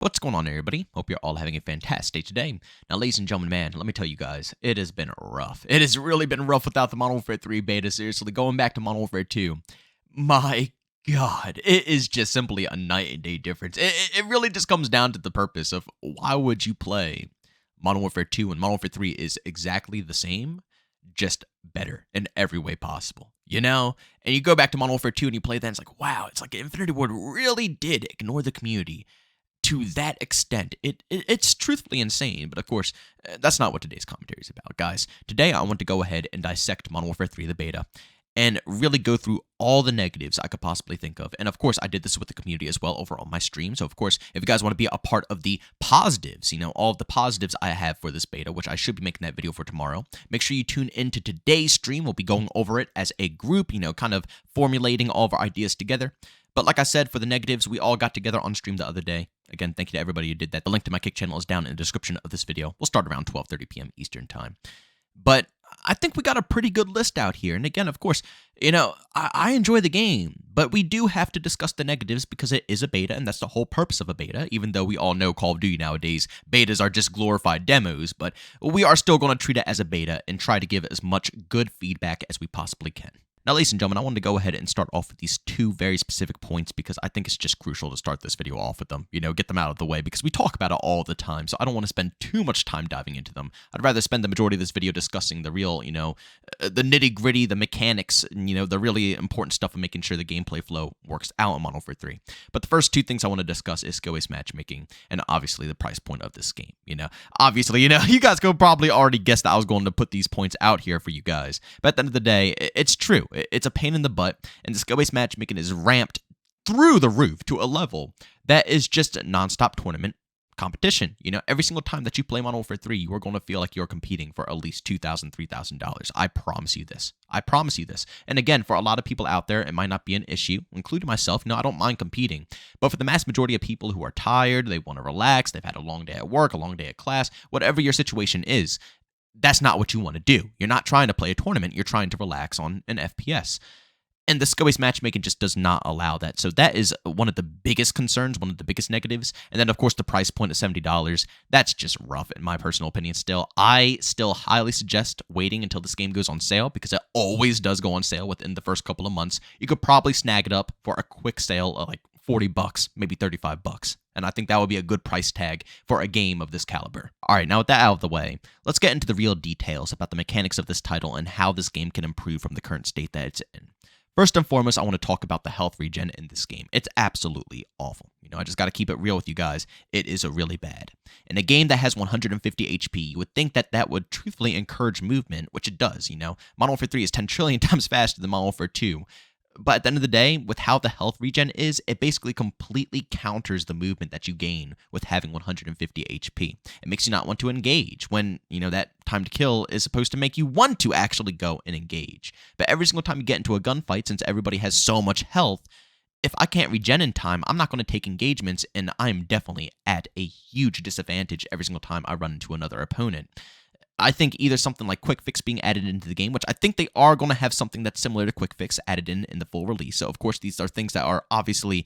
What's going on, everybody? Hope you're all having a fantastic day today. Now, ladies and gentlemen, man, let me tell you guys, it has been rough. It has really been rough without the Modern Warfare 3 beta. Seriously, going back to Modern Warfare 2, my God, it is just simply a night and day difference. It really just comes down to the purpose of why would you play Modern Warfare 2 when Modern Warfare 3 is exactly the same, just better in every way possible, you know? And you go back to Modern Warfare 2 and you play that, and it's like, wow, it's like Infinity Ward really did ignore the community to that extent. It's truthfully insane, but of course, that's not what today's commentary is about, guys. Today, I want to go ahead and dissect Modern Warfare 3, the beta, and really go through all the negatives I could possibly think of. And of course, I did this with the community as well over on my stream. So of course, if you guys want to be a part of the positives, all of the positives I have for this beta, which I should be making that video for tomorrow, make sure you tune into today's stream. We'll be going over it as a group, kind of formulating all of our ideas together. But like I said, for the negatives, we all got together on stream the other day. Again, thank you to everybody who did that. The link to my Kick channel is down in the description of this video. We'll start around 12:30 p.m. Eastern Time. But I think we got a pretty good list out here. And again, of course, I enjoy the game, but we do have to discuss the negatives because it is a beta, and that's the whole purpose of a beta, even though we all know Call of Duty nowadays, betas are just glorified demos, but we are still going to treat it as a beta and try to give as much good feedback as we possibly can. Now, ladies and gentlemen, I wanted to go ahead and start off with these two very specific points because I think it's just crucial to start this video off with them, get them out of the way because we talk about it all the time, so I don't want to spend too much time diving into them. I'd rather spend the majority of this video discussing the real, the nitty-gritty, the mechanics, the really important stuff of making sure the gameplay flow works out in Modern Warfare 3. But the first two things I want to discuss is skill-based matchmaking and obviously the price point of this game, Obviously, you guys could probably already guess that I was going to put these points out here for you guys, but at the end of the day, it's true. It's a pain in the butt, and the skill-based matchmaking is ramped through the roof to a level that is just a non-stop tournament competition. Every single time that you play Modern Warfare 3, you are going to feel like you're competing for at least $2,000, $3,000. I promise you this. I promise you this. And again, for a lot of people out there, it might not be an issue, including myself. I don't mind competing. But for the mass majority of people who are tired, they want to relax, they've had a long day at work, a long day at class, whatever your situation is, that's not what you want to do. You're not trying to play a tournament. You're trying to relax on an FPS. And the skill-based matchmaking just does not allow that. So that is one of the biggest concerns, one of the biggest negatives. And then, of course, the price point of $70. That's just rough, in my personal opinion still. I still highly suggest waiting until this game goes on sale because it always does go on sale within the first couple of months. You could probably snag it up for a quick sale of like $40, maybe $35. And I think that would be a good price tag for a game of this caliber. All right, now with that out of the way, let's get into the real details about the mechanics of this title and how this game can improve from the current state that it's in. First and foremost, I want to talk about the health regen in this game. It's absolutely awful. I just got to keep it real with you guys. It is really bad. In a game that has 150 HP, you would think that that would truthfully encourage movement, which it does, Modern Warfare 3 is 10 trillion times faster than Modern Warfare 2. But at the end of the day, with how the health regen is, it basically completely counters the movement that you gain with having 150 HP. It makes you not want to engage when, that time to kill is supposed to make you want to actually go and engage. But every single time you get into a gunfight, since everybody has so much health, if I can't regen in time, I'm not going to take engagements, and I'm definitely at a huge disadvantage every single time I run into another opponent. I think either something like Quick Fix being added into the game, which I think they are going to have something that's similar to Quick Fix added in the full release. So, of course, these are things that are obviously,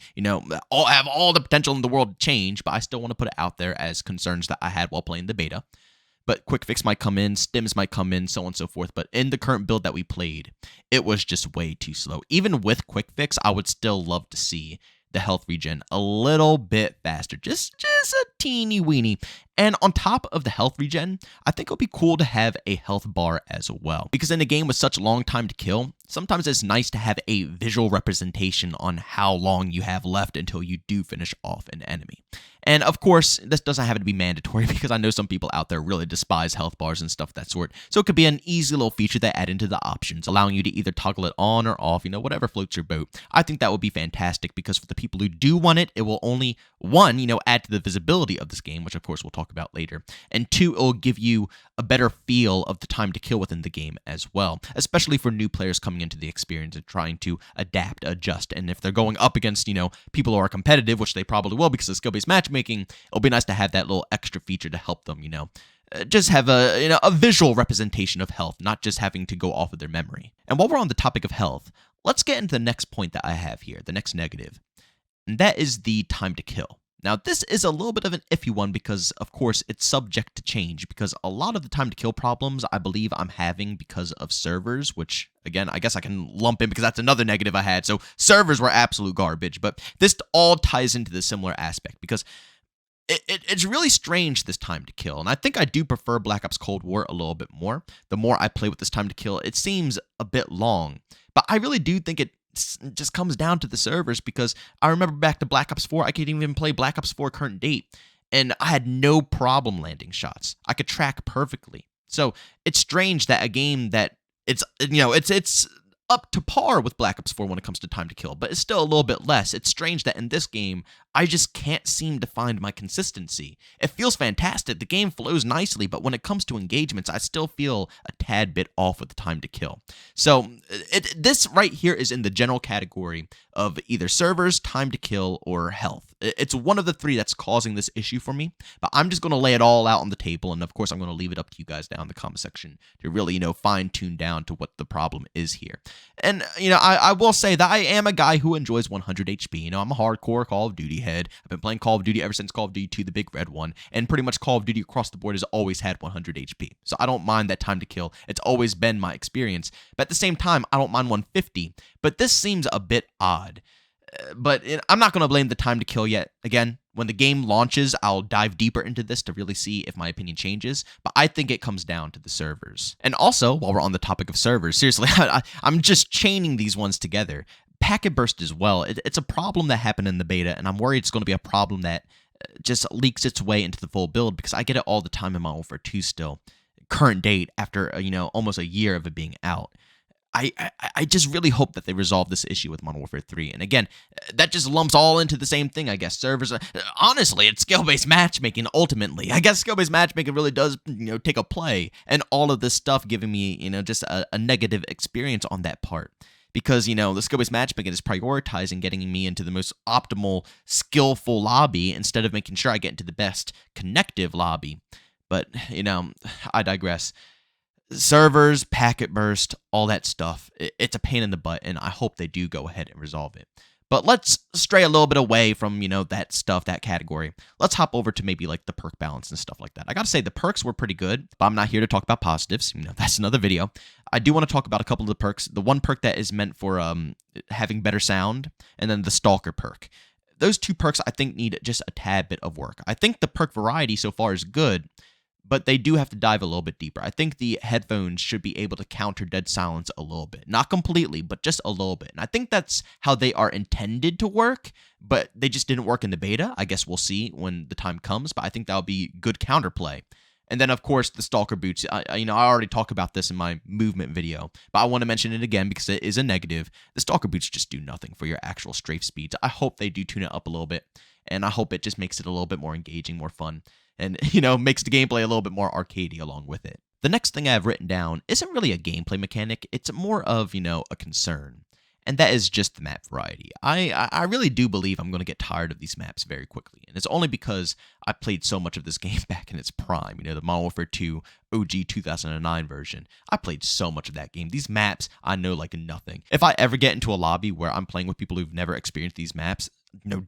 all have all the potential in the world to change, but I still want to put it out there as concerns that I had while playing the beta. But Quick Fix might come in, stims might come in, so on and so forth. But in the current build that we played, it was just way too slow. Even with Quick Fix, I would still love to see the health regen a little bit faster, just a teeny weeny. And on top of the health regen, I think it would be cool to have a health bar as well. Because in a game with such a long time to kill, sometimes it's nice to have a visual representation on how long you have left until you do finish off an enemy. And of course, this doesn't have to be mandatory because I know some people out there really despise health bars and stuff of that sort. So it could be an easy little feature they add into the options, allowing you to either toggle it on or off, whatever floats your boat. I think that would be fantastic because for the people who do want it, it will only, one, add to the visibility of this game, which of course we'll talk about later. And two, it will give you a better feel of the time to kill within the game as well, especially for new players coming into the experience and trying to adapt, adjust. And if they're going up against, people who are competitive, which they probably will because of skill-based matchmaking, it'll be nice to have that little extra feature to help them, just have a visual representation of health, not just having to go off of their memory. And while we're on the topic of health, let's get into the next point that I have here, the next negative, and that is the time to kill. Now, this is a little bit of an iffy one because, of course, it's subject to change because a lot of the time to kill problems I believe I'm having because of servers, which, again, I guess I can lump in because that's another negative I had. So servers were absolute garbage, but this all ties into the similar aspect because it's really strange, this time to kill, and I think I do prefer Black Ops Cold War a little bit more. The more I play with this time to kill, it seems a bit long, but I really do think it just comes down to the servers because I remember back to Black Ops 4, I could even play Black Ops 4 current date, and I had no problem landing shots. I could track perfectly. So it's strange that a game that it's up to par with Black Ops 4 when it comes to time to kill, but it's still a little bit less. It's strange that in this game, I just can't seem to find my consistency. It feels fantastic. The game flows nicely, but when it comes to engagements, I still feel a tad bit off with the time to kill. So this right here is in the general category of either servers, time to kill, or health. It's one of the three that's causing this issue for me, but I'm just going to lay it all out on the table, and of course, I'm going to leave it up to you guys down in the comment section to really, fine-tune down to what the problem is here. And, I will say that I am a guy who enjoys 100 HP. I'm a hardcore Call of Duty head. I've been playing Call of Duty ever since Call of Duty 2, the big red one, and pretty much Call of Duty across the board has always had 100 HP. So I don't mind that time to kill. It's always been my experience. But at the same time, I don't mind 150. But this seems a bit odd. But I'm not going to blame the time to kill yet. Again, when the game launches, I'll dive deeper into this to really see if my opinion changes, but I think it comes down to the servers. And also, while we're on the topic of servers, seriously, I'm just chaining these ones together. Packet burst as well. It's a problem that happened in the beta, and I'm worried it's going to be a problem that just leaks its way into the full build because I get it all the time in Modern Warfare 2 still, current date, after, almost a year of it being out. I just really hope that they resolve this issue with Modern Warfare 3. And again, that just lumps all into the same thing, I guess. Servers, honestly, it's skill-based matchmaking, ultimately. I guess skill-based matchmaking really does, take a play. And all of this stuff giving me, just a negative experience on that part. Because, the skill-based matchmaking is prioritizing getting me into the most optimal, skillful lobby instead of making sure I get into the best connective lobby. But, I digress. Servers, packet burst, all that stuff, it's a pain in the butt, and I hope they do go ahead and resolve it. But let's stray a little bit away from, that stuff, that category. Let's hop over to maybe like the perk balance and stuff like that. I gotta say, the perks were pretty good, but I'm not here to talk about positives. That's another video. I do want to talk about a couple of the perks. The one perk that is meant for having better sound, and then the Stalker perk. Those two perks, I think, need just a tad bit of work. I think the perk variety so far is good, but they do have to dive a little bit deeper. I think the headphones should be able to counter dead silence a little bit. Not completely, but just a little bit. And I think that's how they are intended to work, but they just didn't work in the beta. I guess we'll see when the time comes, but I think that'll be good counterplay. And then, of course, the Stalker boots. I already talked about this in my movement video, but I want to mention it again because it is a negative. The Stalker boots just do nothing for your actual strafe speeds. I hope they do tune it up a little bit, and I hope it just makes it a little bit more engaging, more fun, and, makes the gameplay a little bit more arcadey along with it. The next thing I have written down isn't really a gameplay mechanic. It's more of, a concern. And that is just the map variety. I really do believe I'm going to get tired of these maps very quickly. And it's only because I played so much of this game back in its prime. The Modern Warfare 2 OG 2009 version. I played so much of that game. These maps, I know like nothing. If I ever get into a lobby where I'm playing with people who've never experienced these maps,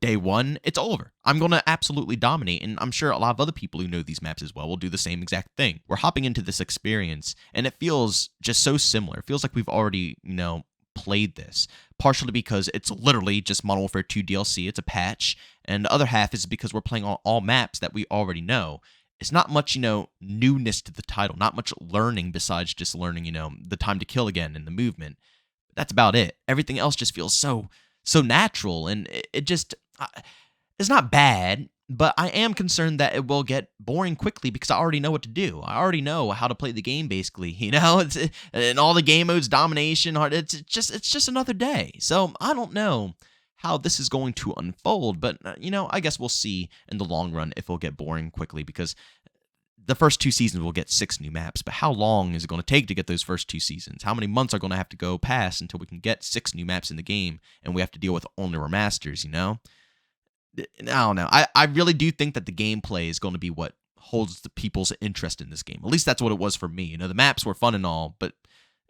day one, it's over. I'm going to absolutely dominate, and I'm sure a lot of other people who know these maps as well will do the same exact thing. We're hopping into this experience, and it feels just so similar. It feels like we've already, played this, partially because it's literally just Modern Warfare 2 DLC, it's a patch, and the other half is because we're playing on all maps that we already know. It's not much, newness to the title, not much learning besides just learning, the time to kill again and the movement. That's about it. Everything else just feels so natural, and it just, it's not bad, but I am concerned that it will get boring quickly because I already know what to do. I already know how to play the game, basically, it's and all the game modes, domination, it's just another day. So I don't know how this is going to unfold, but, I guess we'll see in the long run if it'll get boring quickly because the first 2 seasons will get 6 new maps, but how long is it going to take to get those first 2 seasons? How many months are going to have to go past until we can get 6 new maps in the game and we have to deal with only remasters, I don't know. I really do think that the gameplay is going to be what holds the people's interest in this game. At least that's what it was for me. The maps were fun and all, but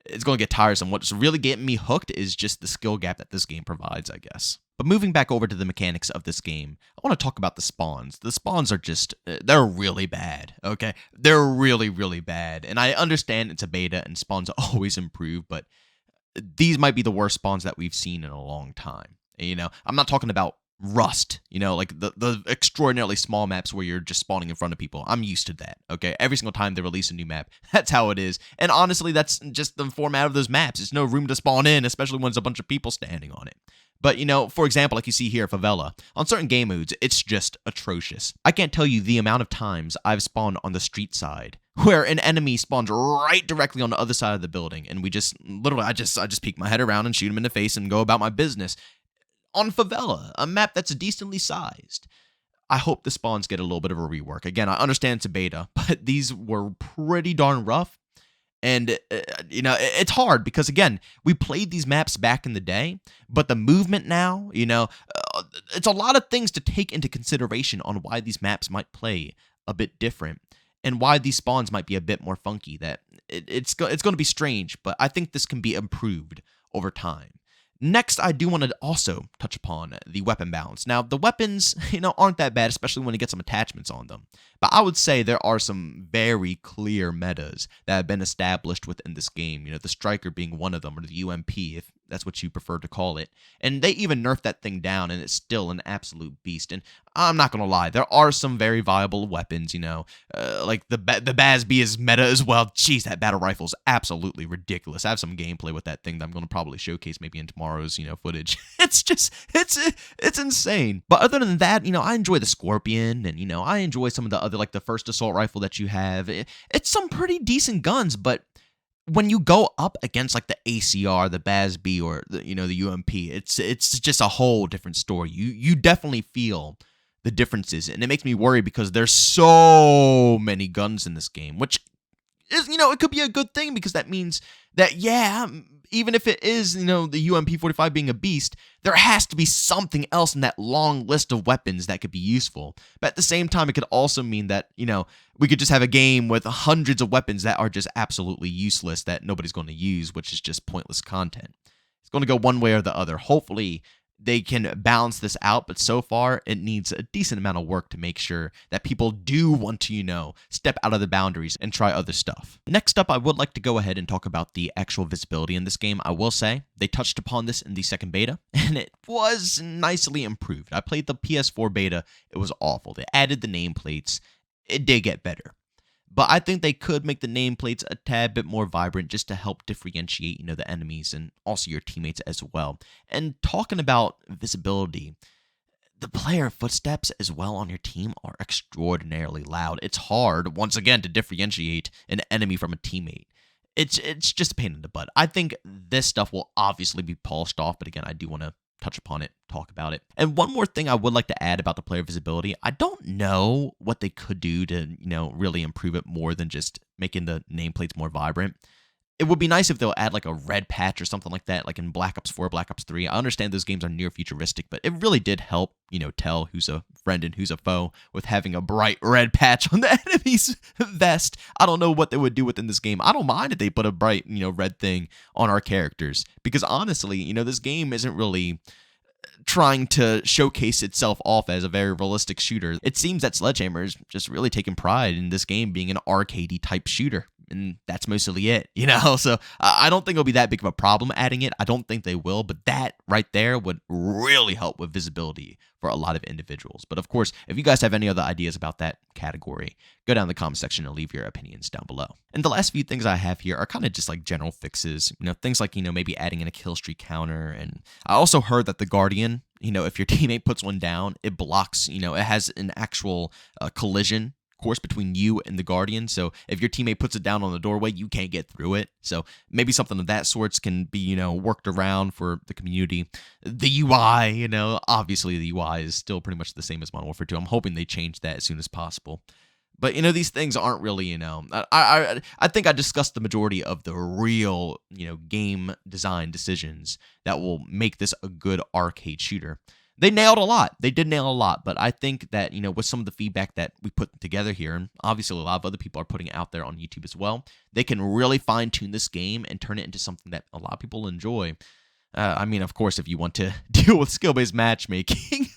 it's going to get tiresome. What's really getting me hooked is just the skill gap that this game provides, I guess. But moving back over to the mechanics of this game, I want to talk about the spawns. The spawns are just, they're really bad, okay? They're really, really bad. And I understand it's a beta and spawns always improve, but these might be the worst spawns that we've seen in a long time. You know, I'm not talking about Rust, you know, like the extraordinarily small maps where you're just spawning in front of people. I'm used to that, okay? Every single time they release a new map, that's how it is. And honestly, that's just the format of those maps. There's no room to spawn in, especially when there's a bunch of people standing on it. But, you know, for example, like you see here, Favela, on certain game modes, it's just atrocious. I can't tell you the amount of times I've spawned on the street side where an enemy spawns right directly on the other side of the building, and we just, literally, I just peek my head around and shoot him in the face and go about my business. On Favela, a map that's decently sized. I hope the spawns get a little bit of a rework. Again, I understand it's a beta, but these were pretty darn rough. And, you know, it's hard because, again, we played these maps back in the day, but the movement now, you know, it's a lot of things to take into consideration on why these maps might play a bit different and why these spawns might be a bit more funky. That it's going to be strange, but I think this can be improved over time. Next, I do want to also touch upon the weapon balance. Now, the weapons, you know, aren't that bad, especially when you get some attachments on them. But I would say there are some very clear metas that have been established within this game. You know, the Striker being one of them, or the UMP, if that's what you prefer to call it. And they even nerfed that thing down, and it's still an absolute beast. And I'm not going to lie, there are some very viable weapons, you know, like the BAS-B is meta as well. Jeez, that battle rifle is absolutely ridiculous. I have some gameplay with that thing that I'm going to probably showcase maybe in tomorrow's, you know, footage. It's just, it's insane. But other than that, you know, I enjoy the Scorpion, and, you know, I enjoy some of the other, like the first assault rifle that you have. It's some pretty decent guns, but when you go up against like the ACR, the BAS-B, or the, you know, the UMP, it's just a whole different story. You definitely feel the differences, and it makes me worry because there's so many guns in this game, which is, you know, it could be a good thing because that means that, yeah, even if it is, you know, the UMP-45 being a beast, there has to be something else in that long list of weapons that could be useful. But at the same time, it could also mean that, you know, we could just have a game with hundreds of weapons that are just absolutely useless that nobody's going to use, which is just pointless content. It's going to go one way or the other. Hopefully, they can balance this out, but so far, it needs a decent amount of work to make sure that people do want to, you know, step out of the boundaries and try other stuff. Next up, I would like to go ahead and talk about the actual visibility in this game. I will say, they touched upon this in the second beta, and it was nicely improved. I played the PS4 beta. It was awful. They added the nameplates. It did get better. But I think they could make the nameplates a tad bit more vibrant just to help differentiate, you know, the enemies and also your teammates as well. And talking about visibility, the player footsteps as well on your team are extraordinarily loud. It's hard, once again, to differentiate an enemy from a teammate. It's just a pain in the butt. I think this stuff will obviously be polished off, but again, I do want to touch upon it, talk about it. And one more thing I would like to add about the player visibility, I don't know what they could do to, you know, really improve it more than just making the nameplates more vibrant. It would be nice if they'll add like a red patch or something like that, like in Black Ops 4, Black Ops 3. I understand those games are near futuristic, but it really did help, you know, tell who's a friend and who's a foe with having a bright red patch on the enemy's vest. I don't know what they would do within this game. I don't mind if they put a bright, you know, red thing on our characters, because honestly, you know, this game isn't really trying to showcase itself off as a very realistic shooter. It seems that Sledgehammer is just really taking pride in this game being an arcadey type shooter. And that's mostly it, you know? So I don't think it'll be that big of a problem adding it. I don't think they will, but that right there would really help with visibility for a lot of individuals. But of course, if you guys have any other ideas about that category, go down in the comment section and leave your opinions down below. And the last few things I have here are kind of just like general fixes, you know, things like, you know, maybe adding in a kill streak counter. And I also heard that the Guardian, you know, if your teammate puts one down, it blocks, you know, it has an actual collision course between you and the Guardian. So if your teammate puts it down on the doorway, you can't get through it. So maybe something of that sorts can be, you know, worked around for the community. The UI, you know, obviously the UI is still pretty much the same as Modern Warfare 2. I'm hoping they change that as soon as possible. But, you know, these things aren't really, you know, I think I discussed the majority of the real, you know, game design decisions that will make this a good arcade shooter. They nailed a lot. They did nail a lot, but I think that, you know, with some of the feedback that we put together here, and obviously a lot of other people are putting it out there on YouTube as well, they can really fine-tune this game and turn it into something that a lot of people enjoy. I mean, of course, if you want to deal with skill-based matchmaking.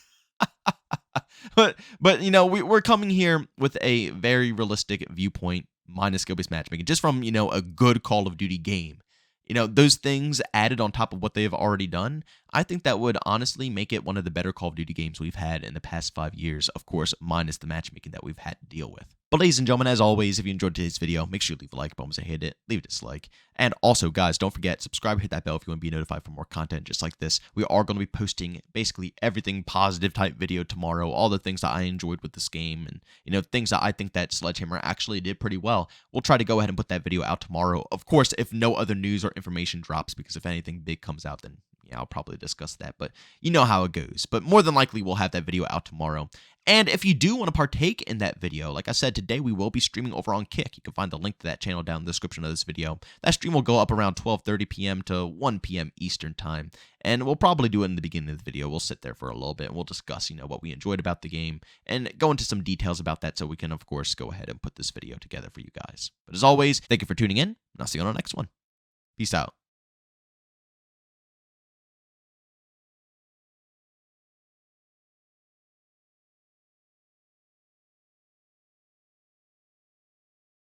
But you know, we're coming here with a very realistic viewpoint, minus skill-based matchmaking, just from, you know, a good Call of Duty game. You know, those things added on top of what they've already done, I think that would honestly make it one of the better Call of Duty games we've had in the past 5 years, of course, minus the matchmaking that we've had to deal with. But ladies and gentlemen, as always, if you enjoyed today's video, make sure you leave a like button if you hit it, leave a dislike. And also, guys, don't forget, subscribe, hit that bell if you want to be notified for more content just like this. We are going to be posting basically everything positive type video tomorrow, all the things that I enjoyed with this game, and, you know, things that I think that Sledgehammer actually did pretty well. We'll try to go ahead and put that video out tomorrow. Of course, if no other news or information drops, because if anything big comes out, then yeah, I'll probably discuss that, but you know how it goes. But more than likely, we'll have that video out tomorrow. And if you do want to partake in that video, like I said, today we will be streaming over on Kick. You can find the link to that channel down in the description of this video. That stream will go up around 12:30 p.m. to 1 p.m. Eastern time. And we'll probably do it in the beginning of the video. We'll sit there for a little bit and we'll discuss, you know, what we enjoyed about the game and go into some details about that so we can, of course, go ahead and put this video together for you guys. But as always, thank you for tuning in, and I'll see you on the next one. Peace out.